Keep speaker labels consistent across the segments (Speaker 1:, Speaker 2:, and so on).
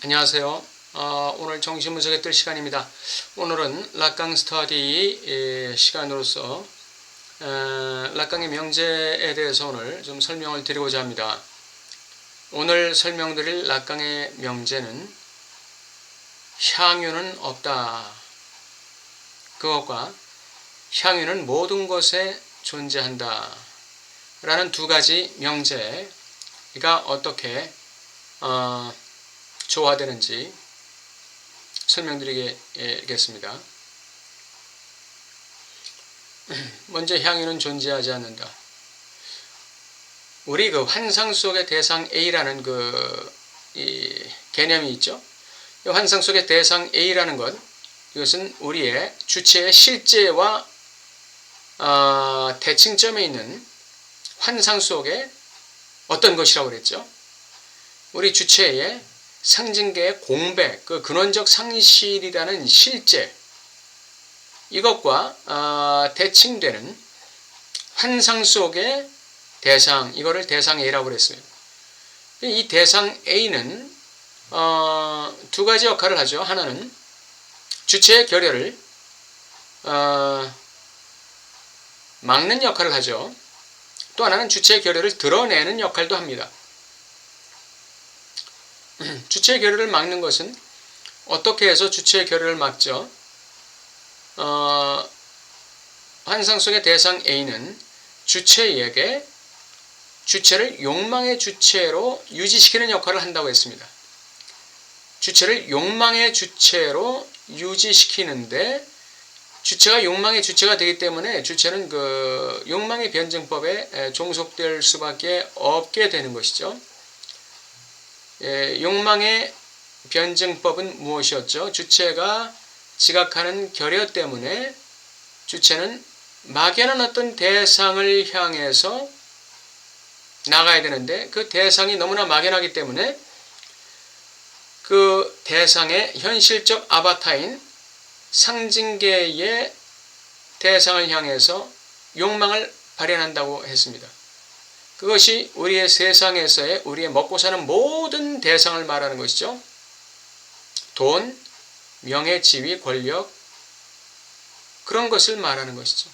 Speaker 1: 안녕하세요. 오늘 정신분석의 뜰 시간입니다. 오늘은 락강 스터디 시간으로서 락강의 명제에 대해서 오늘 좀 설명을 드리고자 합니다. 오늘 설명드릴 락강의 명제는 향유는 없다. 그것과 향유는 모든 곳에 존재한다. 라는 두 가지 명제가 어떻게 조화되는지 설명드리겠습니다. 먼저 향유는 존재하지 않는다. 우리 그 환상 속의 대상 A라는 개념이 있죠. 이 환상 속의 대상 A라는 것, 이것은 우리의 주체의 실제와 대칭점에 있는 환상 속의 어떤 것이라고 그랬죠. 우리 주체의 상징계의 공백, 그 근원적 상실이라는 실제, 이것과 대칭되는 환상 속의 대상, 이거를 대상 A라고 그랬습니다. 이 대상 A는 두 가지 역할을 하죠. 하나는 주체의 결여를 막는 역할을 하죠. 또 하나는 주체의 결여를 드러내는 역할도 합니다. 주체의 결여를 막는 것은 어떻게 해서 주체의 결여를 막죠? 환상 속의 대상 A는 주체에게 주체를 욕망의 주체로 유지시키는 역할을 한다고 했습니다. 주체를 욕망의 주체로 유지시키는데 주체가 욕망의 주체가 되기 때문에 주체는 그 욕망의 변증법에 종속될 수밖에 없게 되는 것이죠. 욕망의 변증법은 무엇이었죠? 주체가 지각하는 결여 때문에 주체는 막연한 어떤 대상을 향해서 나가야 되는데 그 대상이 너무나 막연하기 때문에 그 대상의 현실적 아바타인 상징계의 대상을 향해서 욕망을 발현한다고 했습니다. 그것이 우리의 세상에서의 우리의 먹고 사는 모든 대상을 말하는 것이죠. 돈, 명예, 지위, 권력, 그런 것을 말하는 것이죠.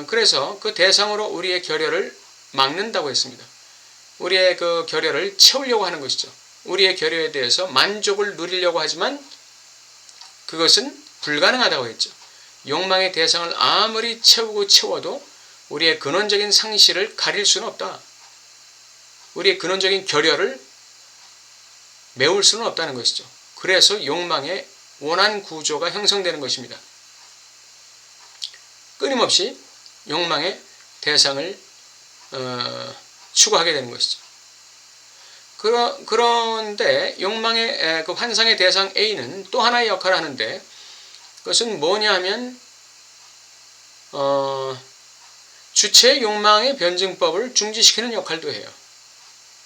Speaker 1: 그래서 그 대상으로 우리의 결여를 막는다고 했습니다. 우리의 그 결여를 채우려고 하는 것이죠. 우리의 결여에 대해서 만족을 누리려고 하지만 그것은 불가능하다고 했죠. 욕망의 대상을 아무리 채워도 우리의 근원적인 상실을 가릴 수는 없다. 우리의 근원적인 결여를 메울 수는 없다는 것이죠. 그래서 욕망의 원한 구조가 형성되는 것입니다. 끊임없이 욕망의 대상을 추구하게 되는 것이죠. 그런데 욕망의 그 환상의 대상 A는 또 하나의 역할을 하는데 그것은 뭐냐 하면 주체의 욕망의 변증법을 중지시키는 역할도 해요.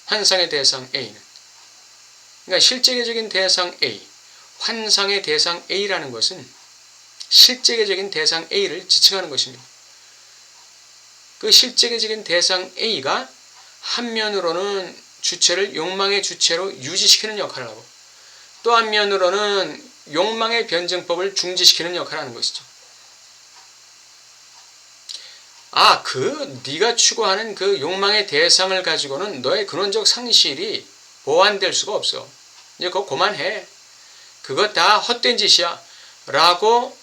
Speaker 1: 환상의 대상 A는. 그러니까 실제계적인 대상 A, 환상의 대상 A라는 것은 실제계적인 대상 A를 지칭하는 것입니다. 그 실제계적인 대상 A가 한면으로는 주체를 욕망의 주체로 유지시키는 역할을 하고 또 한면으로는 욕망의 변증법을 중지시키는 역할을 하는 것이죠. 네가 추구하는 그 욕망의 대상을 가지고는 너의 근원적 상실이 보완될 수가 없어. 이제 그거 그만해. 그거 다 헛된 짓이야. 라고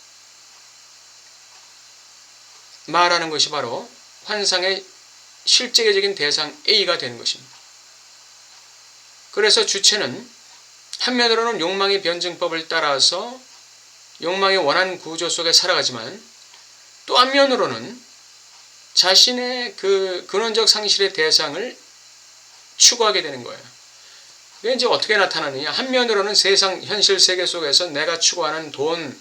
Speaker 1: 말하는 것이 바로 환상의 실제계적인 대상 A가 되는 것입니다. 그래서 주체는 한면으로는 욕망의 변증법을 따라서 욕망의 원한 구조 속에 살아가지만 또 한면으로는 자신의 그 근원적 상실의 대상을 추구하게 되는 거예요. 그게 이제 어떻게 나타나느냐? 한면으로는 세상 현실 세계 속에서 내가 추구하는 돈,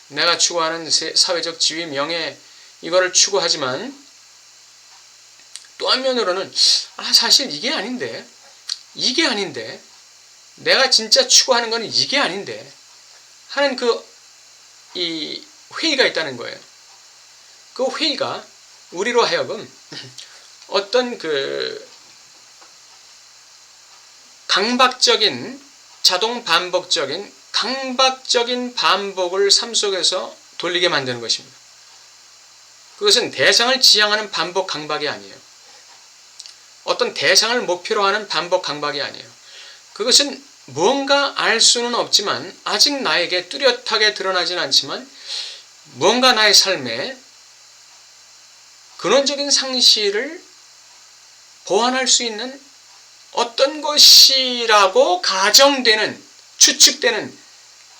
Speaker 1: 내가 추구하는 사회적 지위, 명예 이거를 추구하지만 또 한면으로는 사실 이게 아닌데 내가 진짜 추구하는 거는 이게 아닌데 하는 이 회의가 있다는 거예요. 그 회의가 우리로 하여금 어떤 그 강박적인 자동 반복적인 강박적인 반복을 삶 속에서 돌리게 만드는 것입니다. 그것은 대상을 지향하는 반복 강박이 아니에요. 어떤 대상을 목표로 하는 반복 강박이 아니에요. 그것은 무언가 알 수는 없지만 아직 나에게 뚜렷하게 드러나진 않지만 무언가 나의 삶에 근원적인 상실을 보완할 수 있는 어떤 것이라고 가정되는, 추측되는,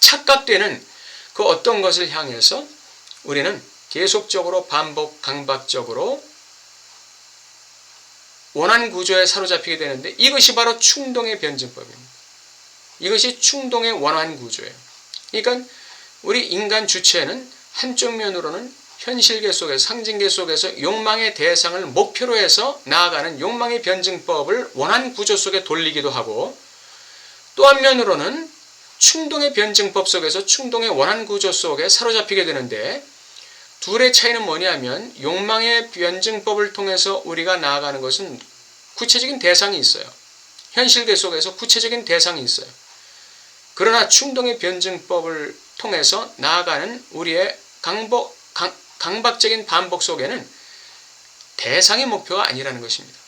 Speaker 1: 착각되는 그 어떤 것을 향해서 우리는 계속적으로 반복 강박적으로 원한 구조에 사로잡히게 되는데 이것이 바로 충동의 변증법입니다. 이것이 충동의 원한 구조예요. 그러니까 우리 인간 주체는 한쪽 면으로는 현실계 속에서 상징계 속에서 욕망의 대상을 목표로 해서 나아가는 욕망의 변증법을 원한 구조 속에 돌리기도 하고 또 한면으로는 충동의 변증법 속에서 충동의 원한 구조 속에 사로잡히게 되는데 둘의 차이는 뭐냐면 욕망의 변증법을 통해서 우리가 나아가는 것은 구체적인 대상이 있어요. 현실계 속에서 구체적인 대상이 있어요. 그러나 충동의 변증법을 통해서 나아가는 우리의 강박적인 반복 속에는 대상의 목표가 아니라는 것입니다.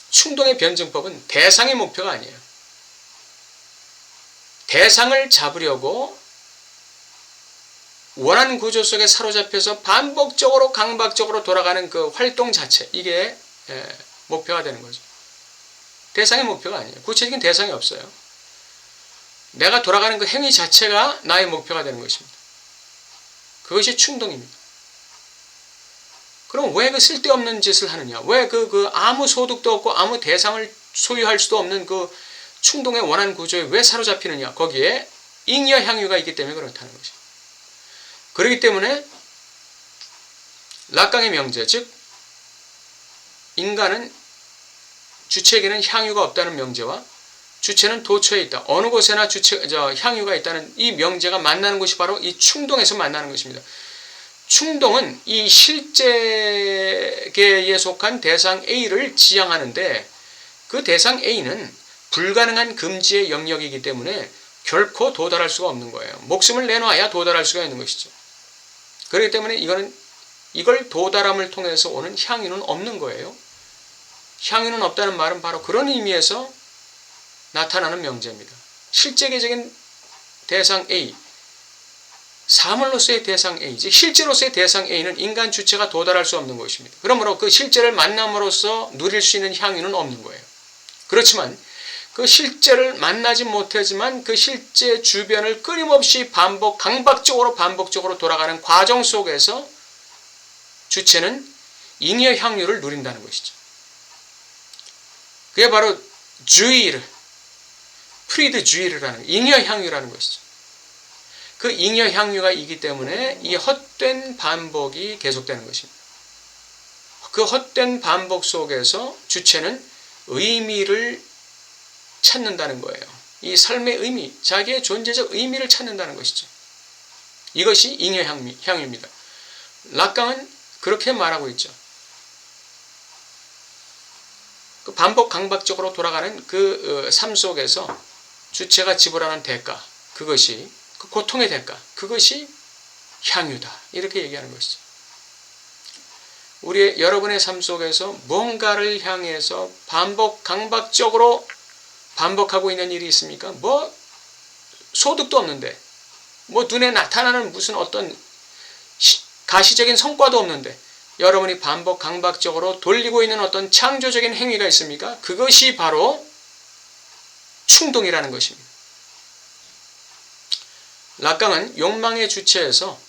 Speaker 1: 충동의 변증법은 대상의 목표가 아니에요. 대상을 잡으려고 원한 구조 속에 사로잡혀서 반복적으로 강박적으로 돌아가는 그 활동 자체, 이게 목표가 되는 거죠. 대상의 목표가 아니에요. 구체적인 대상이 없어요. 내가 돌아가는 그 행위 자체가 나의 목표가 되는 것입니다. 그것이 충동입니다. 그럼 왜 그 쓸데없는 짓을 하느냐? 왜 아무 소득도 없고 아무 대상을 소유할 수도 없는 그 충동의 원한 구조에 왜 사로잡히느냐? 거기에 잉여 향유가 있기 때문에 그렇다는 것입니다. 그렇기 때문에 락강의 명제, 즉 인간은 주체에게는 향유가 없다는 명제와 주체는 도처에 있다. 어느 곳에나 향유가 있다는 이 명제가 만나는 곳이 바로 이 충동에서 만나는 것입니다. 충동은 이 실제계에 속한 대상 A를 지향하는데 그 대상 A는 불가능한 금지의 영역이기 때문에 결코 도달할 수가 없는 거예요. 목숨을 내놔야 도달할 수가 있는 것이죠. 그렇기 때문에 이걸 도달함을 통해서 오는 향유는 없는 거예요. 향유는 없다는 말은 바로 그런 의미에서 나타나는 명제입니다. 실제계적인 대상 A, 사물로서의 대상 A, 즉 실제로서의 대상 A는 인간 주체가 도달할 수 없는 것입니다. 그러므로 그 실제를 만남으로써 누릴 수 있는 향유는 없는 거예요. 그렇지만 그 실제를 만나지 못하지만 그 실제 주변을 끊임없이 강박적으로 돌아가는 과정 속에서 주체는 잉여 향유를 누린다는 것이죠. 그게 바로 프리드 주의르라는 잉여 향유라는 것이죠. 그 잉여 향유가 있기 때문에 이 헛된 반복이 계속되는 것입니다. 그 헛된 반복 속에서 주체는 의미를 찾는다는 거예요. 이 삶의 의미, 자기의 존재적 의미를 찾는다는 것이죠. 이것이 잉여 향유입니다. 락강은 그렇게 말하고 있죠. 그 반복 강박적으로 돌아가는 그 삶 속에서 주체가 지불하는 대가, 그것이 그 고통의 대가, 그것이 향유다. 이렇게 얘기하는 것이죠. 여러분의 삶 속에서 무언가를 향해서 강박적으로 반복하고 있는 일이 있습니까? 소득도 없는데, 눈에 나타나는 무슨 어떤 가시적인 성과도 없는데, 여러분이 강박적으로 돌리고 있는 어떤 창조적인 행위가 있습니까? 그것이 바로 충동이라는 것입니다. 락강은 욕망의 주체에서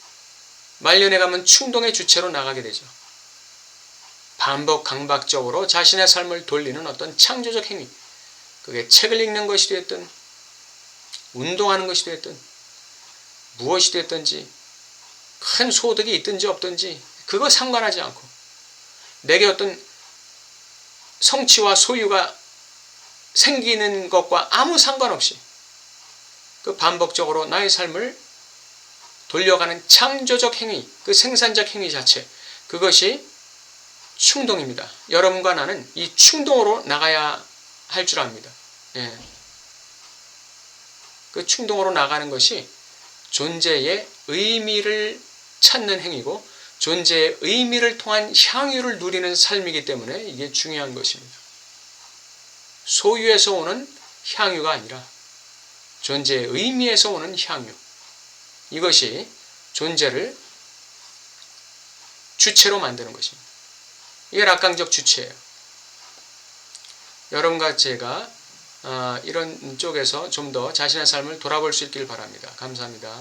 Speaker 1: 말년에 가면 충동의 주체로 나가게 되죠. 강박적으로 자신의 삶을 돌리는 어떤 창조적 행위, 그게 책을 읽는 것이 됐든 운동하는 것이 됐든 무엇이 됐든지 큰 소득이 있든지 없든지 그거 상관하지 않고 내게 어떤 성취와 소유가 생기는 것과 아무 상관없이 그 반복적으로 나의 삶을 돌려가는 창조적 행위, 그 생산적 행위 자체, 그것이 충동입니다. 여러분과 나는 이 충동으로 나가야 할 줄 압니다. 예. 그 충동으로 나가는 것이 존재의 의미를 찾는 행위고 존재의 의미를 통한 향유를 누리는 삶이기 때문에 이게 중요한 것입니다. 소유에서 오는 향유가 아니라 존재의 의미에서 오는 향유. 이것이 존재를 주체로 만드는 것입니다. 이게 낙관적 주체예요. 여러분과 제가 이런 쪽에서 좀 더 자신의 삶을 돌아볼 수 있길 바랍니다. 감사합니다.